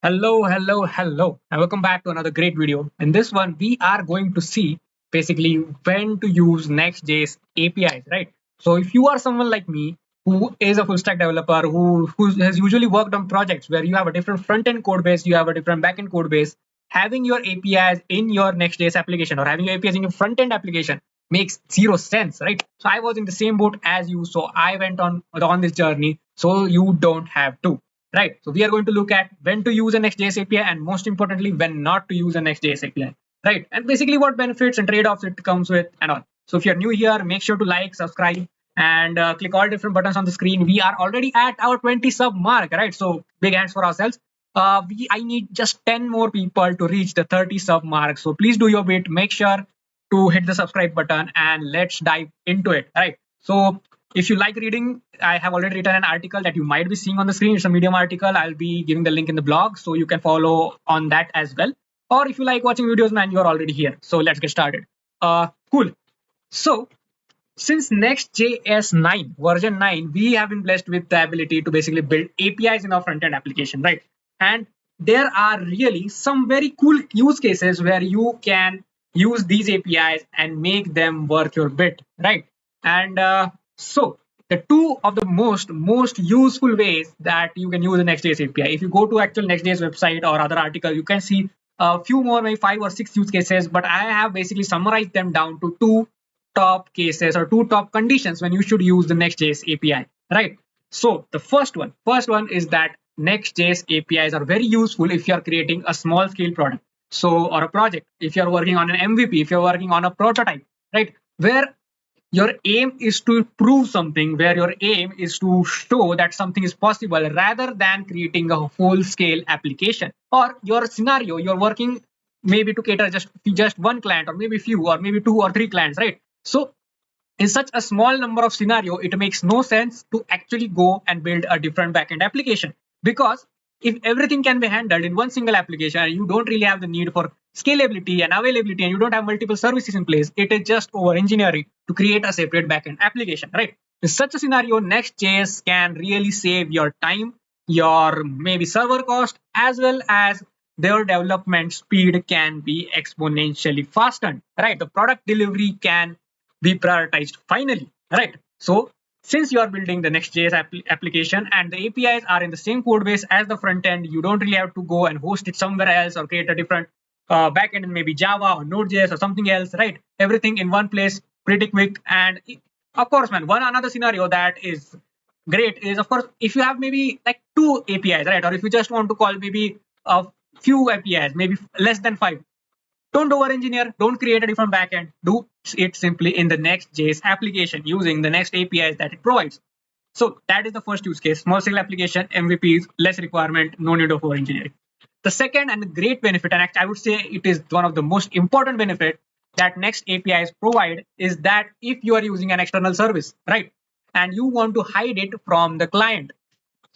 Hello, and welcome back to another great video. In this one, we are going to see basically when to use Next.js APIs, right? So if you are someone like me who is a full stack developer who has usually worked on projects where you have a different front end code base, you have a different backend code base, having your APIs in your Next.js application or having your APIs in your front end application makes zero sense, right? So I was in the same boat as you, so I went on this journey, so you don't have to. Right. So we are going to look at when to use a Next.js API and most importantly, when not to use a Next.js API. Right. And basically what benefits and trade-offs it comes with and all. So if you're new here, make sure to like, subscribe, and click all different buttons on the screen. We are already at our 20 sub mark, right? So big hands for ourselves. I need just 10 more people to reach the 30 sub mark. So please do your bit. Make sure to hit the subscribe button and let's dive into it. Right. So if you like reading, I have already written an article that you might be seeing on the screen. It's a Medium article. I'll be giving the link in the blog so you can follow on that as well. Or if you like watching videos, man, you're already here. So let's get started. Cool. So since Next.js 9, version 9, we have been blessed with the ability to basically build APIs in our front-end application, right? And there are really some very cool use cases where you can use these APIs and make them worth your bit, right? And so the two of the most useful ways that you can use the Next.js API. If you go to actual Next.js website or other article, you can see a few more, maybe 5 or 6 use cases, but I have basically summarized them down to two top cases or two top conditions when you should use the Next.js API, right? So the first one is that Next.js APIs are very useful if you are creating a small scale product. So, or a project, if you're working on an MVP, if you're working on a prototype, right? Where your aim is to prove something, where your aim is to show that something is possible rather than creating a full scale application. Or your scenario, you're working maybe to cater just one client or maybe few or maybe 2 or 3 clients, right? So in such a small number of scenario, it makes no sense to actually go and build a different backend application, because if everything can be handled in one single application and you don't really have the need for scalability and availability and you don't have multiple services in place, it is just over engineering to create a separate backend application, right? In such a scenario, Next.js can really save your time, your maybe server cost, as well as their development speed can be exponentially fastened, right? The product delivery can be prioritized finally, right? So since you are building the Next.js application and the APIs are in the same code base as the front end, you don't really have to go and host it somewhere else or create a different backend in maybe Java or Node.js or something else, right? Everything in one place, pretty quick. And of course, man, one another scenario that is great is, of course, if you have maybe like two APIs, right? Or if you just want to call maybe a few APIs, maybe less than 5, don't over engineer, don't create a different backend. Do it simply in the Next.js application using the Next APIs that it provides. So that is the first use case. Small scale application, MVPs, less requirement, no need of over engineering. The second and the great benefit, and I would say it is one of the most important benefit that Next APIs provide, is that if you are using an external service, right, and you want to hide it from the client,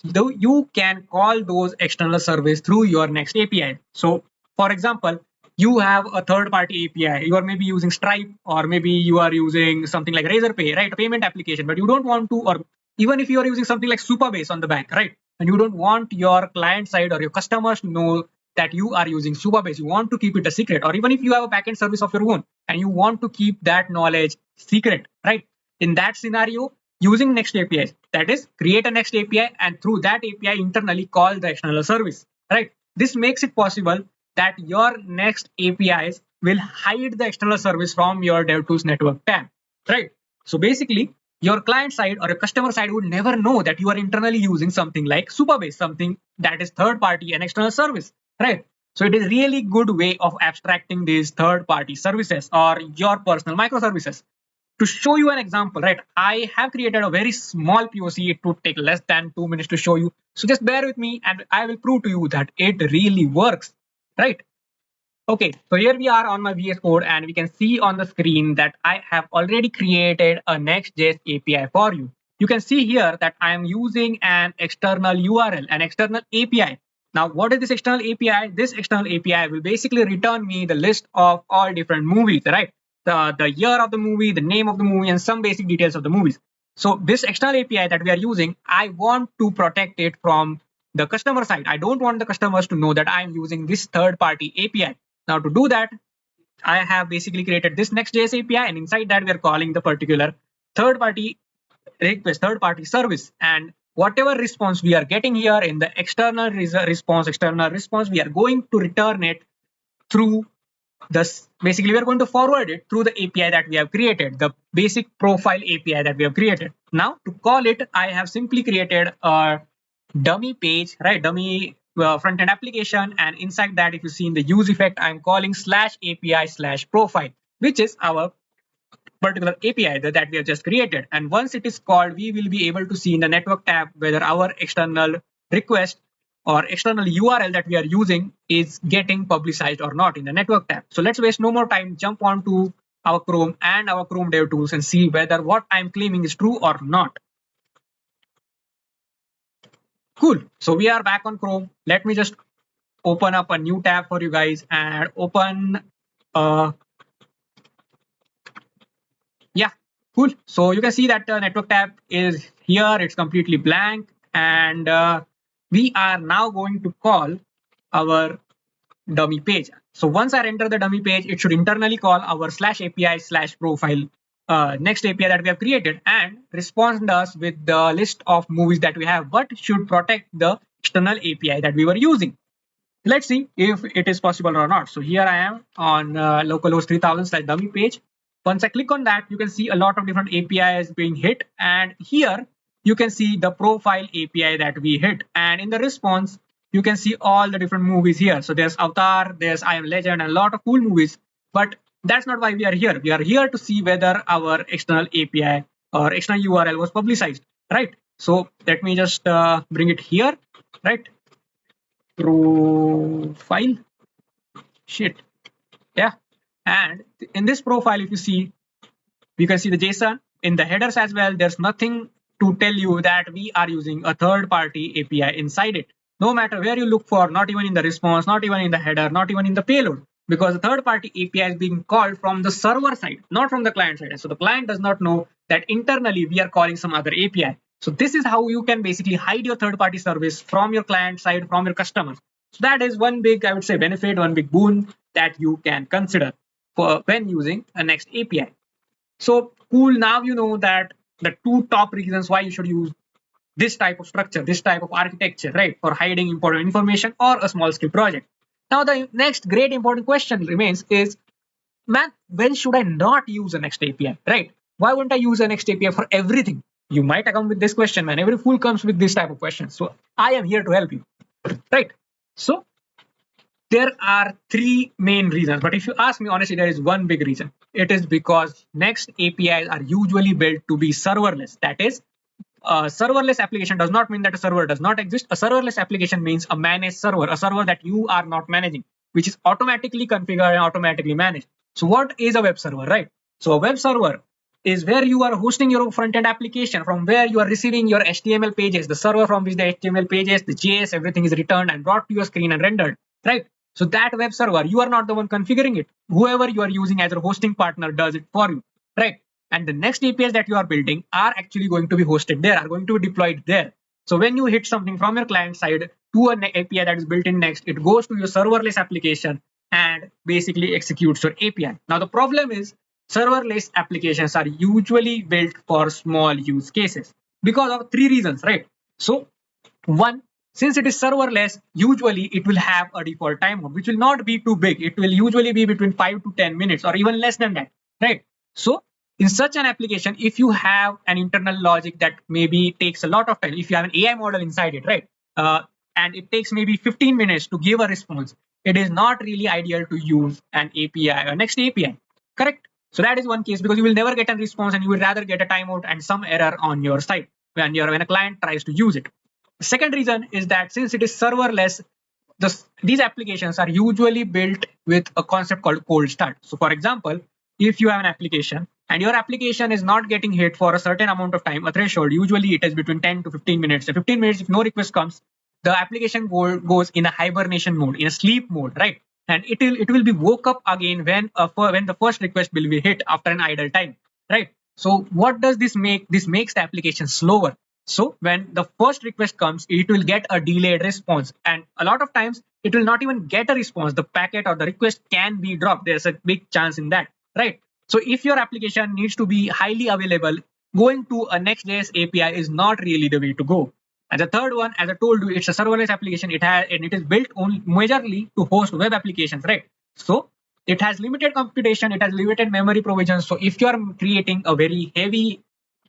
though you can call those external service through your Next API. So for example, you have a third party API, you are maybe using Stripe or maybe you are using something like Razorpay, right, a payment application, but you don't want to, or even if you are using something like Supabase on the back, right, and you don't want your client side or your customers to know that you are using Supabase, you want to keep it a secret, or even if you have a backend service of your own and you want to keep that knowledge secret, right, in that scenario, using Next APIs, that is, create a Next API and through that API internally call the external service, right? This makes it possible that your Next APIs will hide the external service from your DevTools network tab, right? So basically, your client side or your customer side would never know that you are internally using something like Supabase, something that is third party and external service, right? So it is really good way of abstracting these third party services or your personal microservices. To show you an example, right, I have created a very small POC. It would take less than 2 minutes to show you. So just bear with me and I will prove to you that it really works, right? Okay, so here we are on my VS Code and we can see on the screen that I have already created a Next.js API for you. You can see here that I am using an external URL, an external API. Now, what is this external API? This external API will basically return me the list of all different movies, right? The year of the movie, the name of the movie, and some basic details of the movies. So this external API that we are using, I want to protect it from the customer side. I don't want the customers to know that I'm using this third party API. Now to do that, I have basically created this Next.js API, and inside that we are calling the particular third party request, third party service, and whatever response we are getting here in the external response, we are going to return it through this. Basically, we are going to forward it through the API that we have created, the basic profile API that we have created. Now to call it, I have simply created a dummy page, right? Dummy front end application, and inside that, if you see in the use effect, I'm calling slash API slash profile, which is our particular API that we have just created. And once it is called, we will be able to see in the network tab whether our external request or external URL that we are using is getting publicized or not in the network tab. So let's waste no more time, jump on to our Chrome and our Chrome Dev Tools and see whether what I'm claiming is true or not. Cool. So we are back on Chrome. Let me just open up a new tab for you guys and open yeah, cool. So you can see that the network tab is here. It's completely blank, and we are now going to call our dummy page. So once I enter the dummy page, it should internally call our slash API slash profile next API that we have created and respond us with the list of movies that we have, but should protect the external API that we were using. Let's see if it is possible or not. So here I am on localhost 3000 slash dummy page. Once I click on that, you can see a lot of different APIs being hit, and here you can see the profile API that we hit, and in the response you can see all the different movies here. So there's Avatar, there's I Am Legend, and a lot of cool movies, but that's not why we are here. We are here to see whether our external API or external URL was publicized, right? So let me just bring it here, right? Profile, shit, yeah. And in this profile, if you see, you can see the JSON in the headers as well. There's nothing to tell you that we are using a third party API inside it. No matter where you look for, not even in the response, not even in the header, not even in the payload, because the third party API is being called from the server side, not from the client side. So the client does not know that internally we are calling some other API. So this is how you can basically hide your third party service from your client side, from your customers. So that is one big, I would say, benefit, one big boon that you can consider for when using a Next API. So cool, now you know that the two top reasons why you should use this type of structure, this type of architecture, right, for hiding important information or a small scale project. Now the next great important question remains is, man, when should I not use a Next API, right? Why wouldn't I use a Next API for everything? You might come with this question, man. Every fool comes with this type of questions. So I am here to help you, right? So there are three main reasons, but if you ask me honestly, there is one big reason. It is because Next APIs are usually built to be serverless. That is, a serverless application does not mean that a server does not exist. A serverless application means a managed server, a server that you are not managing, which is automatically configured and automatically managed. So what is a web server, right? So a web server is where you are hosting your front-end application, from where you are receiving your HTML pages, the server from which the HTML pages, the JS, everything is returned and brought to your screen and rendered, right? So that web server, you are not the one configuring it. Whoever you are using as a hosting partner does it for you, right? And the Next APIs that you are building are actually going to be hosted there, are going to be deployed there. So when you hit something from your client side to an API that is built in Next, it goes to your serverless application and basically executes your API. Now the problem is, serverless applications are usually built for small use cases because of three reasons, right? So one, since it is serverless, usually it will have a default timeout, which will not be too big. It will usually be between 5 to 10 minutes or even less than that, right? So in such an application, if you have an internal logic that maybe takes a lot of time, if you have an AI model inside it, right, and it takes maybe 15 minutes to give a response, it is not really ideal to use an API or Next API, correct? So that is one case, because you will never get a response and you will rather get a timeout and some error on your side when a client tries to use it. The second reason is that since it is serverless, these applications are usually built with a concept called cold start. So for example, if you have an application and your application is not getting hit for a certain amount of time, a threshold, usually it is between 10 to 15 minutes. So 15 minutes, if no request comes, the application goes in a hibernation mode, in a sleep mode, right? And it will be woke up again when the first request will be hit after an idle time, right? So what does this make? This makes the application slower. So when the first request comes, it will get a delayed response. And a lot of times it will not even get a response. The packet or the request can be dropped. There's a big chance in that, right? So if your application needs to be highly available, going to a Next.js API is not really the way to go. And the third one, as I told you, it's a serverless application. It is built only majorly to host web applications, right? So it has limited computation, it has limited memory provisions. So if you are creating a very heavy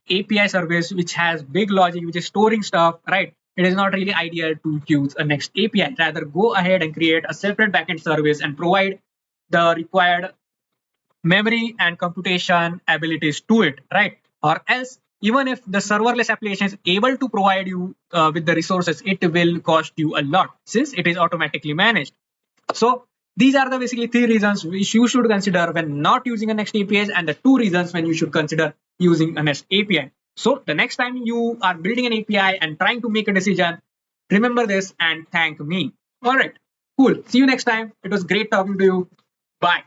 API service which has big logic, which is storing stuff, right? It is not really ideal to use a Next API. Rather, go ahead and create a separate backend service and provide the required memory and computation abilities to it, right? Or else, even if the serverless application is able to provide you with the resources, it will cost you a lot since it is automatically managed. So these are the basically three reasons which you should consider when not using a Next APIs, and the two reasons when you should consider using a Next API. So the next time you are building an API and trying to make a decision, remember this and thank me. All right, cool. See you next time. It was great talking to you. Bye.